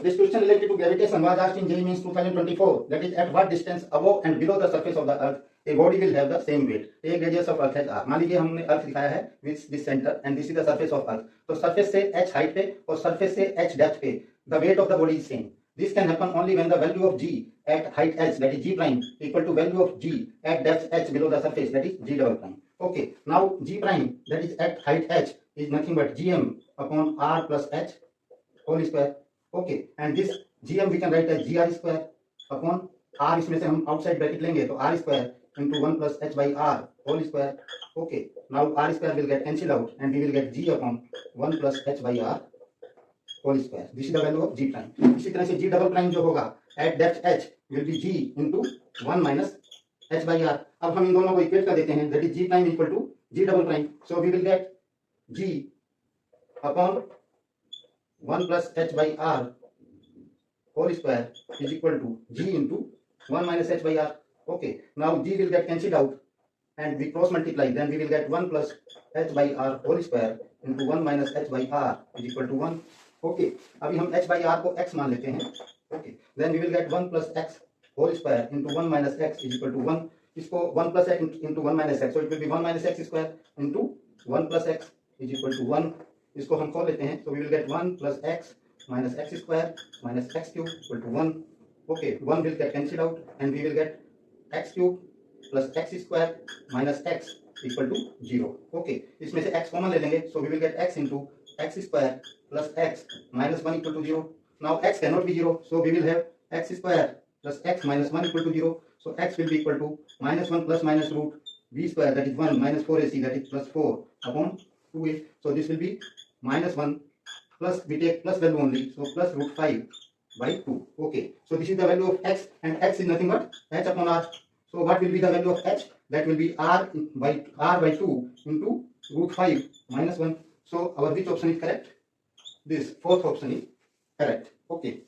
this question related to gravitation was asked in JEE Mains 2024. That is, at what distance above and below the surface of the earth a body will have the same weight. एक radius of earth है r. मान लीजिए हमने अर्थ दिखाया है with this center and this is the surface of earth. तो surface से h height पे और surface से h depth पे the weight of the body is same. This can happen only when the value of g at height h, that is g prime, equal to value of g at depth h below the surface, that is g double prime. Okay, now g prime, that is at height h, is nothing but gm upon r plus h whole square. Okay, and this gm we can write as gr square upon r, इसमें से हम outside bracket लेंगे तो r square into 1 plus h by r whole square. Okay, now r square will get cancelled out and we will get g upon 1 plus h by r whole square. This is the value of g prime. इसी तरह से g double prime जो होगा at depth h will be g into 1 minus h by r. अब हम इन दोनों को equate कर देते हैं, that is g prime equal to g double prime. So we will get g upon 1 plus h by r whole square is equal to g into 1 minus h by r. Okay, now g will get cancelled out and we cross multiply, then we will get 1 plus h by r whole square into 1 minus h by r is equal to 1. Okay, अभी हम h by r को x मान लेते हैं. Okay, then we will get 1 plus x whole square into 1 minus x is equal to 1. इसको 1 plus x into 1 minus x, so it will be 1 minus x square into 1 plus x is equal to 1. इसको हम खोल लेते हैं, so we will get 1 plus x minus x square minus x cube equal to 1. Okay, 1 will get cancelled out and we will get x cube plus x square minus x equal to 0. Okay, इसमें से x common ले लेंगे, so we will get x into x square plus x minus 1 equal to 0. Now x cannot be 0, so we will have x square plus x minus 1 equal to 0. So x will be equal to minus 1 plus minus root v square, that is 1, minus 4ac, that is plus 4 upon 2a. So this will be minus 1 plus, we take plus value only, so plus root 5 by 2. Okay, so this is the value of x and x is nothing but h upon r. So what will be the value of h? That will be r by 2 into root 5 minus 1. So our which option is correct? This fourth option is correct. Okay.